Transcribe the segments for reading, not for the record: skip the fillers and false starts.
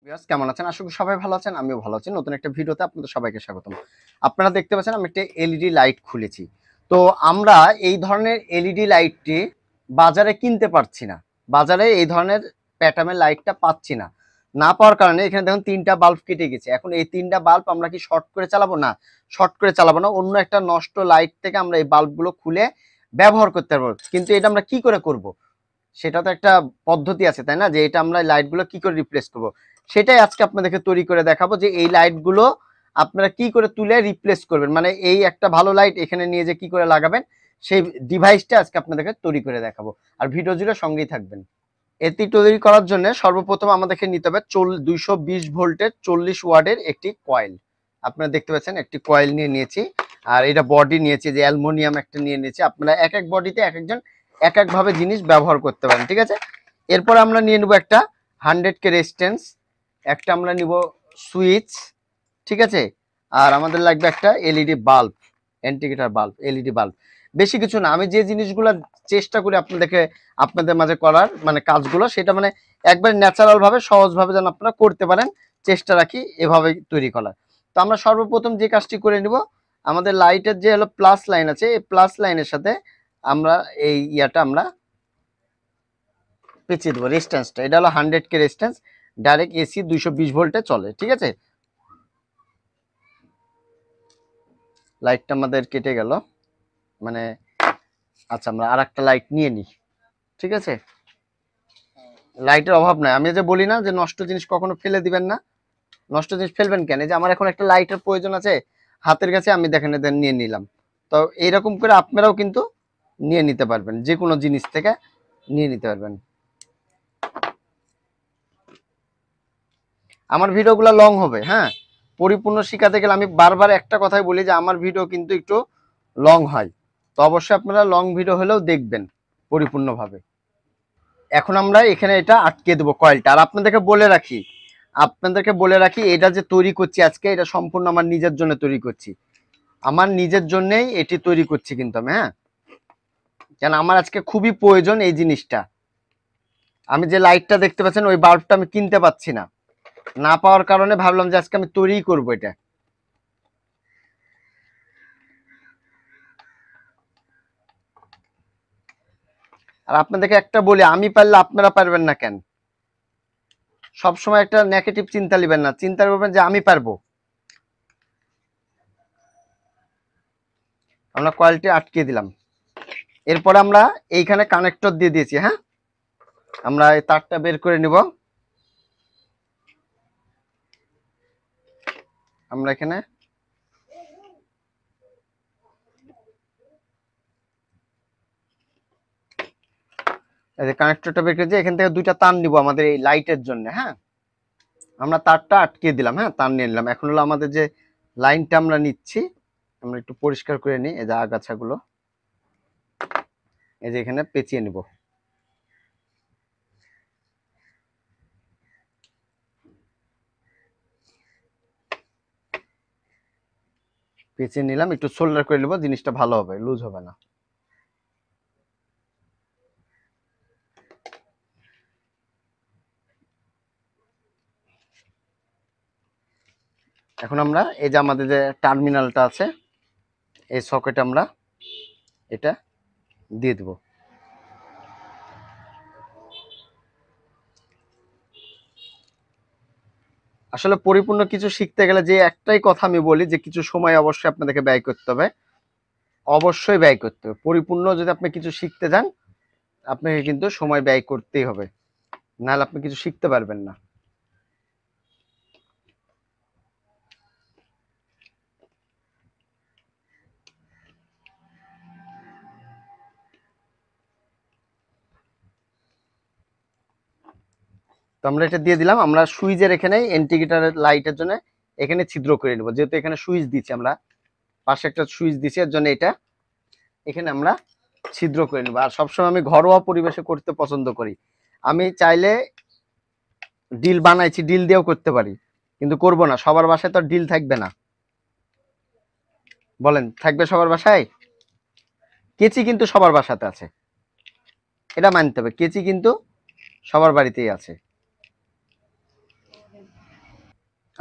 Viewers কেমন আছেন? আশা করি সবাই ভালো আছেন। আমিও ভালো আছি। নতুন একটা ভিডিওতে আপনাদের সবাইকে স্বাগতম। আপনারা দেখতে পাচ্ছেন আমি একটা এলইডি লাইট খুলেছি। তো আমরা এই ধরনের এলইডি লাইটটি বাজারে কিনতে পারছি না। বাজারে এই ধরনের প্যাটার্নের লাইটটা পাচ্ছি না। না পাওয়ার কারণে এখানে দেখুন ৩টা বাল্ব কেটে গেছে। এখন এই ৩টা বাল্ব আমরা কি শর্ট করে চালাবো? না, শর্ট করে চালাবো না। অন্য একটা নষ্ট লাইট থেকে আমরা এই বাল্বগুলো খুলে ব্যবহার করতে পারবো। কিন্তু এটা আমরা কি করে করব? সেটা তো একটা পদ্ধতি আছে, তাই না? যে এটা আমরা লাইটগুলো কি করে রিপ্লেস করব, সেটাই আজকে আপনাদেরকে তৈরি করে দেখাবো যে এই লাইটগুলো আপনারা কি করে তুলে রিপ্লেস করবেন, মানে এই একটা ভালো লাইট এখানে নিয়ে যে কি করে লাগাবেন সেই ডিভাইসটা আজকে আপনাদেরকে তৈরি করে দেখাবো। আর ভিডিও জুড়ে সঙ্গেই থাকবেন। এটি তৈরি করার জন্য সর্বপ্রথম আমাদেরকে নিতে হবে 220 ভোল্টের 40 ওয়াটের একটি কয়েল। আপনারা দেখতে পাচ্ছেন একটি কয়েল নিয়ে নিয়েছি। আর এটা বডি নিয়েছি, যে অ্যালুমিনিয়াম একটা নিয়ে নিয়েছি। আপনারা এক এক বডিতে এক একজন এক একভাবে জিনিস ব্যবহার করতে পারেন, ঠিক আছে? এরপর আমরা নিয়ে নেব একটা 100K রেজিস্ট্যান্স, একটা আমরা নিব সুইচ, ঠিক আছে? আর আমাদের লাগবে একটা LED bulb, indicator bulb, LED bulb. বেশি কিছু না। আমি যে জিনিসগুলো চেষ্টা করি আপনাদের মাঝে করার, মানে কাজগুলো, সেটা মানে একবার ন্যাচারাল ভাবে সহজ ভাবে যেন আপনারা করতে পারেন চেষ্টা রাখি এভাবে তৈরি করার। তো আমরা সর্বপ্রথম যে কাজটি করে নিব, আমাদের লাইটের যে হলো প্লাস লাইন আছে, এই প্লাস লাইনের সাথে আমরা এই ইয়াটা আমরা পেঁচিয়ে দেবো, রেজিস্ট্যান্সটা। এটা হলো 100K রেজিস্ট্যান্স, ডাইরেক্ট এসি 220 ভোল্টে চলে, ঠিক আছে? লাইটটা আমাদের কেটে গেল, মানে আচ্ছা আমরা আর একটা লাইট নিয়ে নিই, ঠিক আছে? লাইটের অভাব নাই। আমি যে বলি না যে নষ্ট জিনিস কখনো ফেলে দিবেন না। নষ্ট জিনিস ফেলবেন কেন? যে আমার এখন একটা লাইটের প্রয়োজন আছে হাতের কাছে, আমি দেখেন এদের নিয়ে নিলাম। তো এইরকম করে আপনারাও কিন্তু নিয়ে নিতে পারবেন, যে কোনো জিনিস থেকে নিয়ে নিতে পারবেন। আমার ভিডিওগুলো লং হবে, হ্যাঁ। পরিপূর্ণ শিখাতে গেলে আমি বারবার একটা কথাই বলি যে আমার ভিডিও কিন্তু একটু লং হয়। তো অবশ্যই আপনারা লং ভিডিও হলেও দেখবেন পরিপূর্ণভাবে। এখন আমরা এখানে এটা আটকে দেবো কয়েলটা। আর আপনাদেরকে বলে রাখি এটা যে তৈরি করছি আজকে, এটা সম্পূর্ণ আমার নিজের জন্য তৈরি করছি। আমার নিজের জন্যই এটি তৈরি করছি কিন্তু আমি, হ্যাঁ। কেন আমার আজকে খুবই প্রয়োজন এই জিনিসটা। আমি যে লাইটটা দেখতে পাচ্ছেন ওই বাল্বটা আমি কিনতে পাচ্ছি না। না পাওয়ার কারণে ভাবলাম যে আজকে আমি তৈরিই করবো এটা। আর আপনাদেরকে একটা বলি, আমি পারলে আপনারা পারবেন না কেন? সবসময় একটা নেগেটিভ চিন্তা নেবেন না, চিন্তা করবেন যে আমি পারবো। আমরা কয়েলটি আটকে দিলাম। এরপর আমরা এইখানে কানেক্টর দিয়ে দিয়েছি, হ্যাঁ। আমরা এই তারটা বের করে নিব। আমরা এখানে এই যে কানেক্টরটা বের করেছি, এখান থেকে দুইটা তার নিব আমাদের এই লাইটের জন্য, হ্যাঁ। আমরা তারটা আটকে দিলাম, হ্যাঁ, তার নিয়ে নিলাম। এখন হলো আমাদের যে লাইনটা আমরা নিচ্ছি, আমরা একটু পরিষ্কার করে নিই এই যে আগাছাগুলো, এই যে এখানে পেঁচিয়ে নিব। পেঁচিয়ে নিলাম, একটু সোল্ডার করে নেবো, জিনিসটা ভালো হবে, লুজ হবে না। এখন আমরা এই যে আমাদের যে টার্মিনালটা আছে, এই সকেটে আমরা এটা দিয়ে দেব। আসলে পরিপূর্ণ কিছু শিখতে গেলে যে একটাই কথা আমি বলি, যে কিছু সময় অবশ্যই আপনাদেরকে ব্যয় করতে হবে, অবশ্যই ব্যয় করতে হবে। পরিপূর্ণ যদি আপনি কিছু শিখতে যান, আপনাকে কিন্তু সময় ব্যয় করতেই হবে, নাহলে আপনি কিছু শিখতে পারবেন না। তো আমরা এটা দিয়ে দিলাম। আমরা সুইচের এখানে ইন্ডিকেটরের লাইটের জন্য এখানে ছিদ্র করে নেব, যেহেতু এখানে সুইচ দিচ্ছি আমরা, পাশে একটা সুইচ দিচ্ছি, এর জন্য এটা এখানে আমরা ছিদ্র করে নেব। আর সবসময় আমি ঘরোয়া পরিবেশে করতে পছন্দ করি। আমি চাইলে ডিল বানাইছি, ডিল দিয়েও করতে পারি, কিন্তু করব না। সবার বাসায় তো ডিল থাকবে না, বলেন থাকবে সবার বাসায়? কেচি কিন্তু সবার বাসাতে আছে, এটা মানতে হবে। কেচি কিন্তু সবার বাড়িতেই আছে।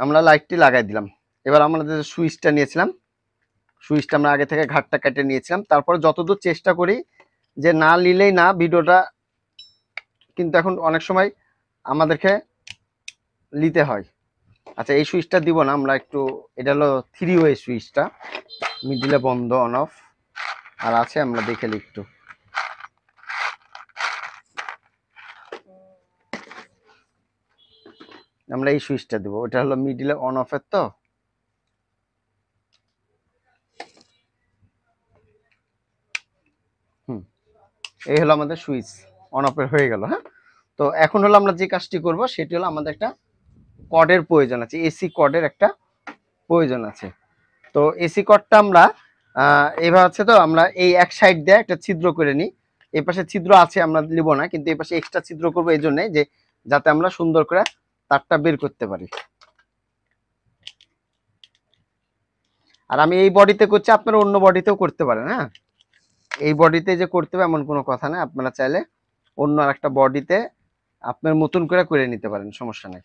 আমরা লাইটটি লাগাই দিলাম। এবার আমরা যে সুইচটা নিয়েছিলাম, সুইচটা আমরা আগে থেকে ঘাটটা কেটে নিয়েছিলাম। তারপরে যতদূর চেষ্টা করি যে না নিলেই না ভিডিওটা, কিন্তু এখন অনেক সময় আমাদেরকে নিতে হয়। আচ্ছা, এই সুইচটা দিব না আমরা একটু, এটা হলো 3 ওয়ে সুইচটা, মিডিলে বন্ধ অন অফ আর আছে, আমরা দেখে একটু। আমরা এই সুইচটা দিব, ওটা হলো মিডিলে অন অফের। তো এই হলো আমাদের সুইচ অন অফের হয়ে গেল। হ্যাঁ, তো এখন হলো আমরা যে কাজটি করব সেটি হলো আমাদের একটা কর্ডের প্রয়োজন আছে, এসি কর্ডের একটা প্রয়োজন আছে। তো এসি কর্ডটা আমরা এবার আছে, তো আমরা এই এক সাইড দিয়ে একটা ছিদ্র করে নিই। এই পাশে ছিদ্র আছে, আমরা নিব না, কিন্তু এই পাশে এক্সট্রা ছিদ্র করবো এই জন্যে যে যাতে আমরা সুন্দর করে তারটা বের করতে পারি। আর আমি এই বডিতে করছি, আপনারা অন্য বডিতেও করতে পারেন। হ্যাঁ, এই বডিতে যে করতে হবে এমন কোনো কথা না, আপনারা চাইলে অন্য আরেকটা বডিতে আপনার মতন করে নিতে পারেন, সমস্যা নেই।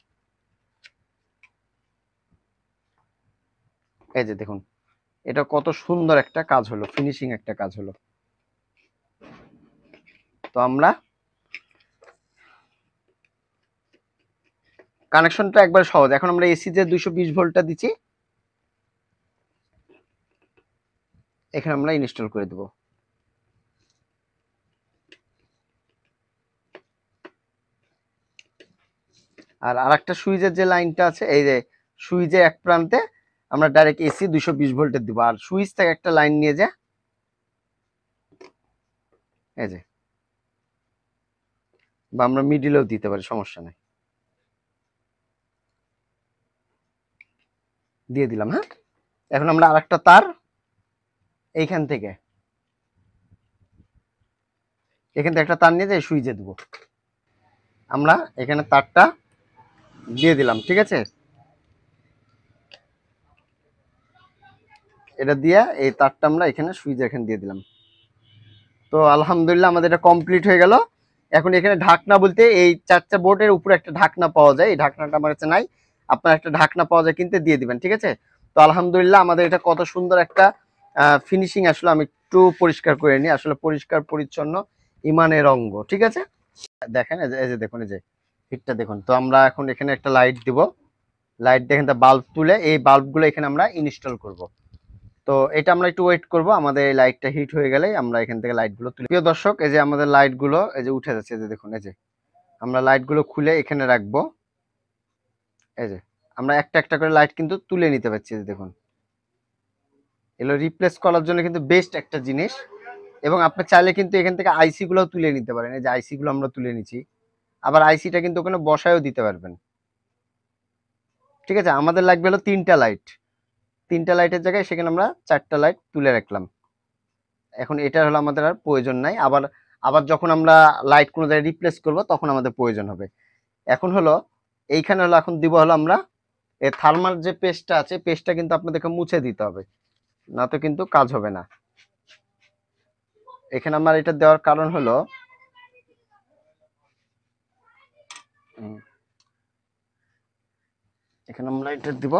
এই যে দেখুন, এটা কত সুন্দর একটা কাজ হলো, ফিনিশিং একটা কাজ হলো। তো আমরা কানেকশনটা একবার সহজ। এখন আমরা এসি যে 220 ভোল্টটা দিচ্ছি, এখানে আমরা ইনস্টল করে দেব। আর আরেকটা সুইচের যে লাইনটা আছে, এই যে সুইচের এক প্রান্তে আমরা ডাইরেক্ট এসি 220 ভোল্টের দিব, আর সুইচ থেকে একটা লাইন নিয়ে যা, এই যে, বা আমরা মিডিলেও দিতে পারি, সমস্যা নেই। দিয়ে দিলাম। হ্যাঁ, এখন আমরা আরেকটা তার এইখান থেকে, এখান থেকে একটা তার নিয়ে যাই সুইচে দেবো। আমরা এখানে তারটা দিয়ে দিলাম, ঠিক আছে। এটা দিয়ে এই তারটা আমরা এখানে সুইচে এখানে দিয়ে দিলাম। তো আলহামদুলিল্লাহ আমাদের এটা কমপ্লিট হয়ে গেল। এখন এখানে ঢাকনা বলতে এই 4টা বোর্ডের উপরে একটা ঢাকনা পাওয়া যায়, এই ঢাকনাটা আমার কাছে নাই, আপনার একটা ঢাকনা পাওয়া যায় কিনতে, দিয়ে দিবেন, ঠিক আছে। তো আলহামদুলিল্লাহ আমাদের এটা কত সুন্দর একটা ফিনিশিং আসলে। আমি একটু পরিষ্কার করে নিই, আসলে পরিষ্কার পরিচ্ছন্ন ইমানের অঙ্গ, ঠিক আছে। দেখেন এই যে দেখুন, এই যে হিটটা দেখুন। তো আমরা এখন এখানে একটা লাইট দিব, লাইট দেখেন, বাল্ব তুলে এই বাল্বগুলো এখানে আমরা ইনস্টল করব। তো এটা আমরা একটু ওয়েট করব, আমাদের এই লাইটটা হিট হয়ে গেলে আমরা এখান থেকে লাইটগুলো তুলি। প্রিয় দর্শক, এই যে আমাদের লাইটগুলো এই যে উঠে যাচ্ছে, এই যে দেখুন, এই যে আমরা লাইটগুলো খুলে এখানে রাখবো। এই যে আমরা একটা একটা করে লাইট কিন্তু তুলে নিতে পারছি, এই যে দেখুন, এগুলো রিপ্লেস করার জন্য কিন্তু বেস্ট একটা জিনিস। এবং আপনি চাইলে কিন্তু এখান থেকে আইসি গুলো তুলে নিতে পারেন, এই যে আইসি গুলো আমরা তুলে নিচ্ছি। আবার আইসিটা কিন্তু ওখানে বসায়ও দিতে পারবেন, ঠিক আছে। আমাদের লাগবে হলো 3টা লাইট, 3টা লাইটের জায়গায় সেখানে আমরা 4টা লাইট তুলে রাখলাম। এখন এটা হলো আমাদের আর প্রয়োজন নাই। আবার আবার যখন আমরা লাইট কোনো জায়গায় রিপ্লেস করব তখন আমাদের প্রয়োজন হবে। এখন হলো এইখানে হলো এখন দিব হলো আমরা এই থার্মাল যে পেস্টটা আছে, পেস্টটা কিন্তু আপনাদেরকে মুছে দিতে হবে, না তো কিন্তু কাজ হবে না। এখানে আমার এটা দেওয়ার কারণ হলো এখানে আমরা এটা দিব,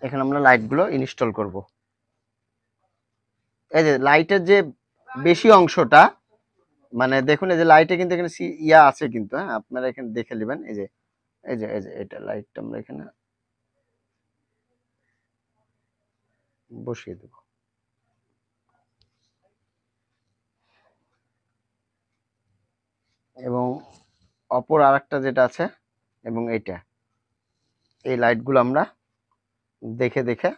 এখানে আমরা লাইটগুলো ইনস্টল করব। এই যে লাইটের যে বেশি অংশটা, মানে দেখুন এই যে লাইটে কিন্তু এখানে ইয়া আছে কিন্তু, হ্যাঁ আপনারা এখানে দেখে নেবেন। এই যে এই যে এটা লাইটটা আমরা এখানে বসিয়ে দেব। এবং অপর আরেকটা যেটা আছে, এবং এইটা, এই লাইটগুলো আমরা দেখে দেখে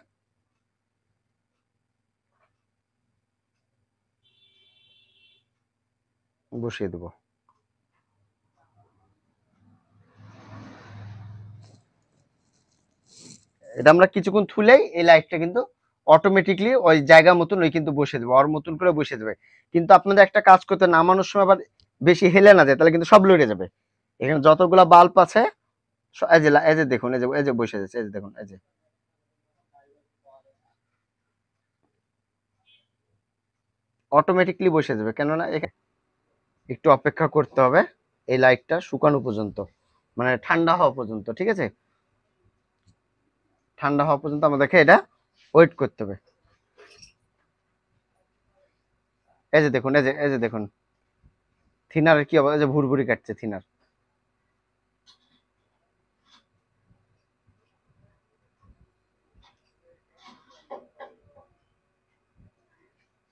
বসিয়ে দেব। এটা আমরা কিছুক্ষণ থুলেই এই লাইটটা কিন্তু অটোমেটিকলি ওই জায়গা মতন ওই কিন্তু বসে দেবে, ওর মতন করে বসে দেবে। কিন্তু আপনাদের একটা কাজ করতে, নামানোর সময় আবার বেশি হেলে না যায়, তাহলে কিন্তু সব লড়ে যাবে। এখানে যতগুলা বাল্ব আছে, এই যে দেখুন, এই যে বসে যাচ্ছে, এই যে দেখুন, এই যে অটোমেটিকলি বসে যাবে। কেননা এখানে একটু অপেক্ষা করতে হবে, এই লাইটটা শুকানো পর্যন্ত, মানে ঠান্ডা হওয়া পর্যন্ত, ঠিক আছে? ঠান্ডা হওয়া পর্যন্ত আমাদেরকে এটা ওয়েট করতে হবে। এই যে দেখুন, এই যে দেখুন থিনারের কি অবস্থা, এই যে ভুরভুরি কাটছে থিনার।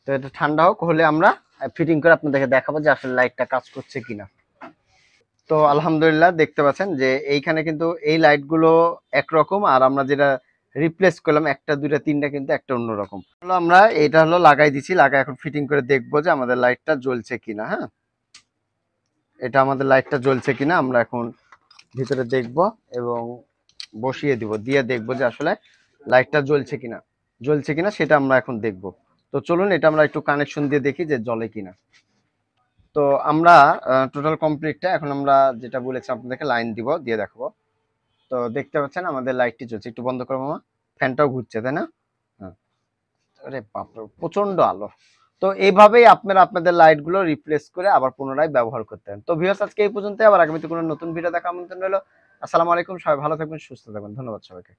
তো এটা ঠান্ডা হোক, হলে আমরা ফিটিং করে আপনাদেরকে দেখাবো যে আসলে লাইটটা কাজ করছে কিনা। তো আলহামদুলিল্লাহ দেখতে পাচ্ছেন যে এইখানে কিন্তু এই লাইট গুলো একরকম, আর আমরা যেটা রিপ্লেস করলাম একটা দুইটা তিনটা কিন্তু একটা অন্যরকম হলো। আমরা এটা হলো লাগাই দিছি, লাগাই এখন ফিটিং করে দেখবো যে আমাদের লাইটটা জ্বলছে কিনা। হ্যাঁ, এটা আমাদের লাইটটা জ্বলছে কিনা আমরা এখন ভিতরে দেখব এবং বসিয়ে দিব, দিয়ে দেখবো যে আসলে লাইটটা জ্বলছে কিনা সেটা আমরা এখন দেখব। তো চলুন এটা আমরা একটু কানেকশন দিয়ে দেখি যে জ্বলে কিনা। তো আমরা টোটাল কমপ্লিটটা এখন আমরা যেটা বলেছি আপনাদেরকে লাইন দিব, দিয়ে দেখাবো। তো দেখতে পাচ্ছেন আমাদের লাইটটি জ্বলছে। একটু বন্ধ করো মামা, ফ্যানটাও ঘুরছে তাই না? হ্যাঁ। আরে বাপরে প্রচন্ড আলো। তো এইভাবেই আপনারা আপনাদের লাইট গুলো রিপ্লেস করে আবার পুনরায় ব্যবহার করতে পারেন। তো ভিউয়ার্স আজকে এই পর্যন্ত, আবার আগামীতে কোনো নতুন ভিডিও দেখা আমন্ত্রণ রইলো। আসসালামু আলাইকুম, সবাই ভালো থাকবেন, সুস্থ থাকবেন, ধন্যবাদ সবাইকে।